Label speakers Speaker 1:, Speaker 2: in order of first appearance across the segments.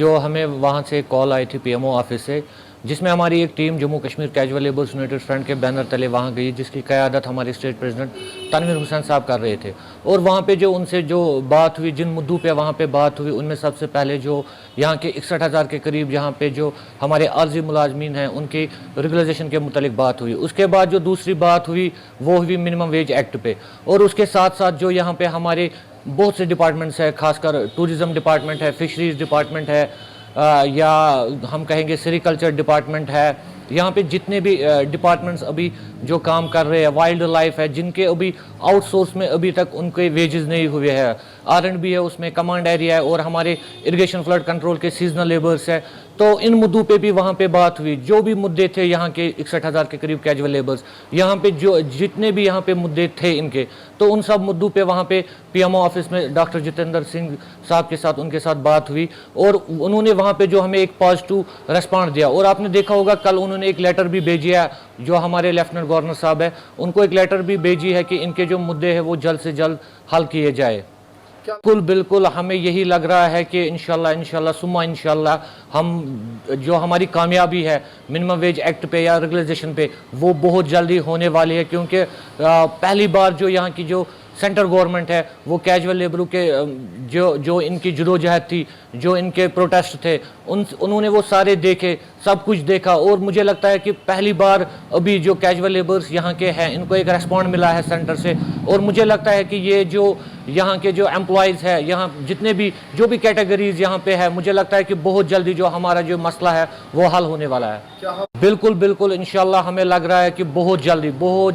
Speaker 1: जो हमें वहाँ से कॉल आई थी पीएमओ ऑफिस से, जिसमें हमारी एक team Jammu Kashmir casual labours United front के बैनर तले वहाँ गई, जिसकी क़यादत हमारे स्टेट प्रेसिडेंट तनवीर हुसैन साहब कर रहे थे। और वहाँ पे जो उनसे जो बात हुई, जिन मुद्दों पे वहाँ पे बात हुई, उनमें सबसे पहले जो यहाँ के 61,000 के करीब यहाँ पे जो हमारे आर्जी मुलाजमीन हैं उनकी रेगुलराइजेशन के मुतालिक बात हुई। उसके बाद जो दूसरी बात हुई वो हुई मिनिमम वेज एक्ट पे। और उसके साथ साथ जो यहाँ पे हमारे बहुत से डिपार्टमेंट्स है, खासकर टूरिज़म डिपार्टमेंट है, फिशरीज़ डिपार्टमेंट है, या हम कहेंगे सेरिकल्चर डिपार्टमेंट है, यहाँ पे जितने भी डिपार्टमेंट्स अभी जो काम कर रहे हैं, वाइल्ड लाइफ है, जिनके अभी आउटसोर्स में अभी तक उनके वेजेस नहीं हुए हैं, R&B है, उसमें कमांड एरिया है, और हमारे इरिगेशन फ्लड कंट्रोल के सीजनल लेबर्स है। तो इन मुद्दों पे भी वहाँ पे बात हुई। जो भी मुद्दे थे यहाँ के 61,000 के करीब कैजुअल लेबर्स, यहाँ पे जो जितने भी यहाँ पे मुद्दे थे इनके, तो उन सब मुद्दों पे वहाँ पे पीएमओ ऑफिस में डॉक्टर जितेंद्र सिंह साहब के साथ उनके साथ बात हुई, और उन्होंने वहाँ पे जो हमें एक पॉजिटिव रेस्पॉन्स दिया। और आपने देखा होगा कल उन्होंने एक लेटर भी भेजी है, जो हमारे लेफ्टिनेंट गवर्नर साहब है, उनको एक लेटर भी भेजी है कि इनके जो मुद्दे हैं वो जल्द से जल्द हल किए जाए। बिल्कुल बिल्कुल, हमें यही लग रहा है कि इंशाल्लाह सुम्मा इंशाल्लाह हम जो हमारी कामयाबी है मिनिमम वेज एक्ट पे या रेगुलराइजेशन पे, वो बहुत जल्दी होने वाली है। क्योंकि पहली बार जो यहाँ की जो सेंट्रल गवर्नमेंट है वो कैजुअल लेबरों के जो इनकी जदोजहद थी, जो इनके प्रोटेस्ट थे, उन्होंने वो सारे देखे, सब कुछ देखा। और मुझे लगता है कि पहली बार अभी जो कैजुअल लेबर्स यहाँ के हैं इनको एक रेस्पॉन्ड मिला है सेंटर से। और मुझे लगता है कि ये जो यहाँ के जो एम्प्लॉयज़ है, यहाँ जितने भी जो भी कैटेगरीज यहाँ पे है, मुझे लगता है कि बहुत जल्दी जो हमारा जो मसला है वो हल होने वाला है। बिल्कुल बिल्कुल, इंशाल्लाह हमें लग रहा है कि बहुत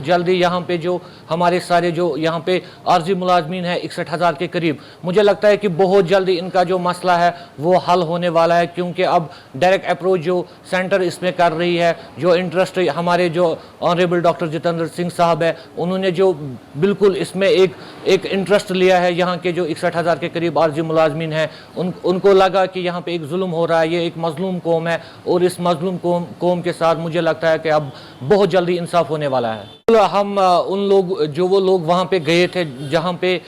Speaker 1: जल्दी यहाँ पे जो हमारे सारे जो यहाँ पे आर्जी मुलाजमीन है 61,000 के करीब, मुझे लगता है कि बहुत जल्दी इनका जो मसला है वो हल होने वाला है। क्योंकि अब डायरेक्ट अप्रोच जो सेंटर इसमें कर रही है, जो इंटरेस्ट हमारे जो ऑनरेबल डॉक्टर जितेंद्र सिंह साहब है, उन्होंने जो बिल्कुल इसमें एक इंटरेस्ट लिया है। यहाँ के जो 61,000 के करीब आर्जी मुलाजमीन हैं उनको लगा कि यहाँ पे एक जुल्म हो रहा है, ये एक मजलूम कौम है, और इस मजलूम कौम के साथ मुझे लगता है कि अब बहुत जल्दी इंसाफ होने वाला है। हम उन लोग जो वो लोग वहाँ पे गए थे, जहाँ पे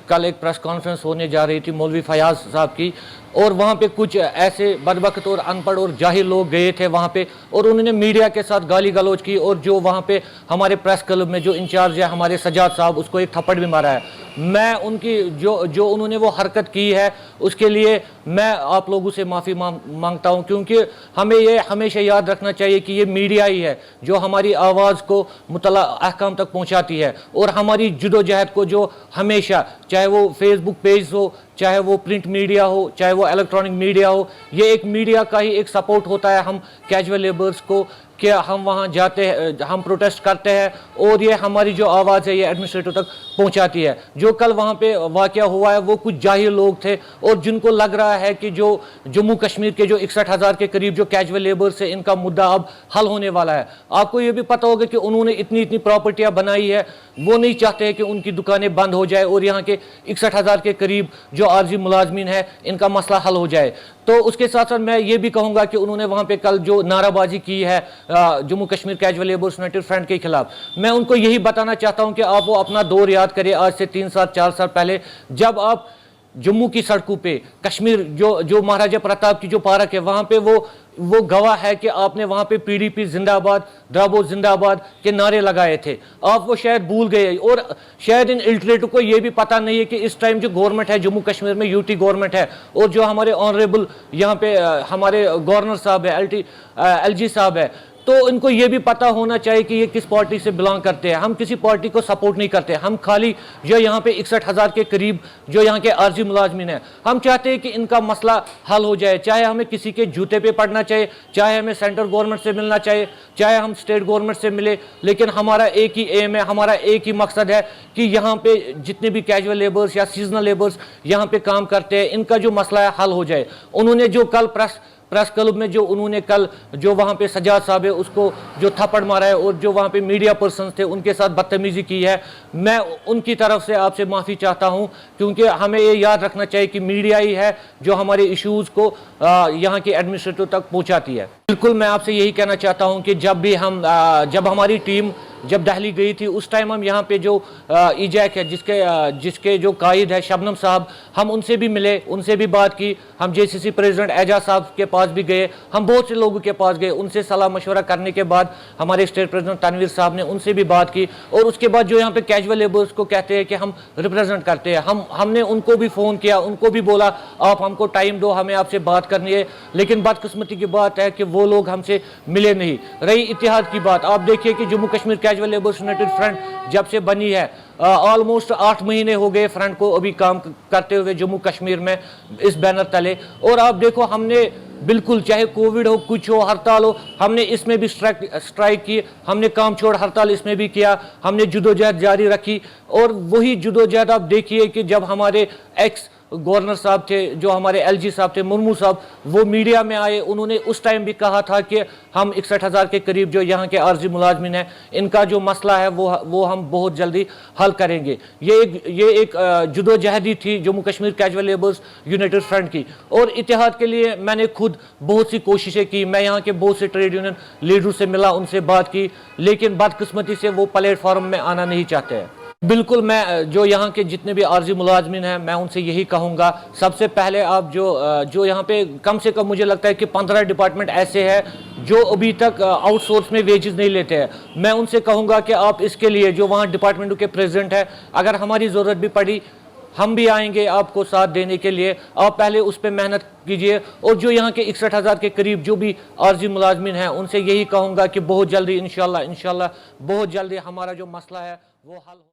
Speaker 1: कल एक प्रेस कॉन्फ्रेंस होने जा रही थी मौलवी फयाज साहब की, और वहाँ पे कुछ ऐसे बदबख्त और अनपढ़ और जाहिल लोग गए थे वहाँ पे, और उन्होंने मीडिया के साथ गाली गलौज की। और जो वहाँ पे हमारे प्रेस क्लब में जो इंचार्ज है हमारे सजाद साहब, उसको एक थप्पड़ भी मारा है। मैं उनकी जो उन्होंने वो हरकत की है उसके लिए मैं आप लोगों से माफ़ी मांगता हूँ। क्योंकि हमें ये हमेशा याद रखना चाहिए कि ये मीडिया ही है जो हमारी आवाज़ को मुतल्ला अहकाम तक पहुँचाती है, और हमारी जदोजहद को जो हमेशा, चाहे वो फेसबुक पेज हो, चाहे वो प्रिंट मीडिया हो, चाहे वो इलेक्ट्रॉनिक मीडिया हो, ये एक मीडिया का ही एक सपोर्ट होता है हम कैजुअल लेबर्स को, कि हम वहाँ जाते हैं, हम प्रोटेस्ट करते हैं, और ये हमारी जो आवाज़ है ये एडमिनिस्ट्रेटर तक पहुँचाती है। जो कल वहाँ पे वाक़या हुआ है वो कुछ जाहिल लोग थे, और जिनको लग रहा है कि जो जम्मू कश्मीर के जो 61,000 के करीब जो कैजुअल लेबर्स है इनका मुद्दा अब हल होने वाला है। आपको ये भी पता होगा कि उन्होंने इतनी प्रॉपर्टियाँ बनाई है, वो नहीं चाहते हैं कि उनकी दुकानें बंद हो जाए और यहाँ के 61,000 के करीब जो आर्जी मुलाजमीन है इनका मसला हल हो जाए। तो उसके साथ साथ मैं ये भी कहूँगा कि उन्होंने वहाँ पे कल जो नाराबाजी की है Jammu Kashmir casual labours United front के खिलाफ, मैं उनको यही बताना चाहता हूँ कि आप वो अपना दौर याद करें आज से 3 साल 4 साल पहले, जब आप जम्मू की सड़कों पे कश्मीर जो महाराजा प्रताप की जो पार्क है वहाँ पे वो गवाह है कि आपने वहाँ पे PDP जिंदाबाद, द्राबो जिंदाबाद के नारे लगाए थे। आप वो शायद भूल गए, और शायद इन इलिटरेटों को ये भी पता नहीं है कि इस टाइम जो गवर्नमेंट है जम्मू कश्मीर में UT गवर्नमेंट है, और जो हमारे ऑनरेबल यहाँ पे हमारे गवर्नर साहब है LG साहब है, तो इनको ये भी पता होना चाहिए कि ये किस पार्टी से बिलोंग करते हैं। हम किसी पार्टी को सपोर्ट नहीं करते, हम खाली जो यहाँ पे 61,000 के करीब जो यहाँ के आर्जी मुलाजमीन हैं, हम चाहते हैं कि इनका मसला हल हो जाए। चाहे हमें किसी के जूते पे पड़ना चाहिए, चाहे हमें सेंट्रल गवर्नमेंट से मिलना चाहिए, चाहे हम स्टेट गवर्नमेंट से मिले, लेकिन हमारा एक ही एम है, हमारा एक ही मकसद है कि यहाँ पे जितने भी कैजुअल लेबर्स या सीजनल लेबर्स यहाँ पे काम करते हैं इनका जो मसला है हल हो जाए। उन्होंने जो कल प्रेस क्लब में जो उन्होंने कल जो वहाँ पे सजाद साहब है उसको जो थप्पड़ मारा है, और जो वहाँ पे मीडिया पर्सन थे उनके साथ बदतमीजी की है, मैं उनकी तरफ से आपसे माफ़ी चाहता हूँ। क्योंकि हमें ये याद रखना चाहिए कि मीडिया ही है जो हमारे इश्यूज़ को यहाँ के एडमिनिस्ट्रेटर तक पहुँचाती है। बिल्कुल, मैं आपसे यही कहना चाहता हूँ कि जब हमारी टीम जब दिल्ली गई थी उस टाइम हम यहाँ पे जो ईजैक है जिसके जो कायद है शबनम साहब, ہم ان سے بھی ملے, ان سے بھی بات کی, ہم JCC پریزیڈنٹ اعجاز صاحب کے پاس بھی گئے, ہم بہت سے لوگوں کے پاس گئے, ان سے صلاح مشورہ کرنے کے بعد ہمارے اسٹیٹ پریزیڈنٹ تنویر صاحب نے ان سے بھی بات کی, اور اس کے بعد جو یہاں پہ کیجول لیبرز کو کہتے ہیں کہ ہم ریپرزینٹ کرتے ہیں, ہم نے ان کو بھی فون کیا, ان کو بھی بولا آپ ہم کو ٹائم دو, ہمیں آپ سے بات کرنی ہے, لیکن بدقسمتی کی بات ہے کہ وہ لوگ ہم سے ملے نہیں. رہی اتحاد کی بات, آپ دیکھیے کہ Jammu Kashmir casual labours united front جب سے بنی ہے آلموسٹ 8 مہینے ہو گئے فرنٹ کو ابھی کام کرتے ہوئے جموں کشمیر میں اس بینر تلے, اور آپ دیکھو ہم نے بالکل چاہے کووڈ ہو, کچھ ہو, ہڑتال ہو, ہم نے اس میں بھی اسٹرائک کی, ہم نے کام چھوڑ ہڑتال اس میں بھی کیا, ہم نے جدوجہد جاری رکھی. اور وہی جدوجہد آپ دیکھیے کہ جب ہمارے ایکس گورنر صاحب تھے, جو ہمارے LG صاحب تھے, مرمو صاحب, وہ میڈیا میں آئے, انہوں نے اس ٹائم بھی کہا تھا کہ ہم 61,000 کے قریب جو یہاں کے عارضی ملازمین ہیں, ان کا جو مسئلہ ہے وہ ہم بہت جلدی حل کریں گے. یہ ایک جدوجہدی تھی Jammu Kashmir casual labours united front کی, اور اتحاد کے لیے میں نے خود بہت سی کوششیں کی, میں یہاں کے بہت سے ٹریڈ یونین لیڈروں سے ملا, ان سے بات کی, لیکن بدقسمتی سے وہ پلیٹ فارم میں آنا نہیں چاہتے ہیں. بالکل, میں جو یہاں کے جتنے بھی عارضی ملازمین ہیں میں ان سے یہی کہوں گا, سب سے پہلے آپ جو یہاں پہ کم سے کم مجھے لگتا ہے کہ 15 ڈپارٹمنٹ ایسے ہیں جو ابھی تک آؤٹ سورس میں ویجز نہیں لیتے ہیں, میں ان سے کہوں گا کہ آپ اس کے لیے جو وہاں ڈپارٹمنٹوں کے پریزیڈنٹ ہیں, اگر ہماری ضرورت بھی پڑی ہم بھی آئیں گے آپ کو ساتھ دینے کے لیے, آپ پہلے اس پہ محنت کیجئے. اور جو یہاں کے 61,000 کے قریب جو بھی عارضی ملازمین ہیں ان سے یہی کہوں گا کہ بہت جلدی انشاءاللہ بہت جلدی ہمارا جو مسئلہ ہے وہ حل ہو.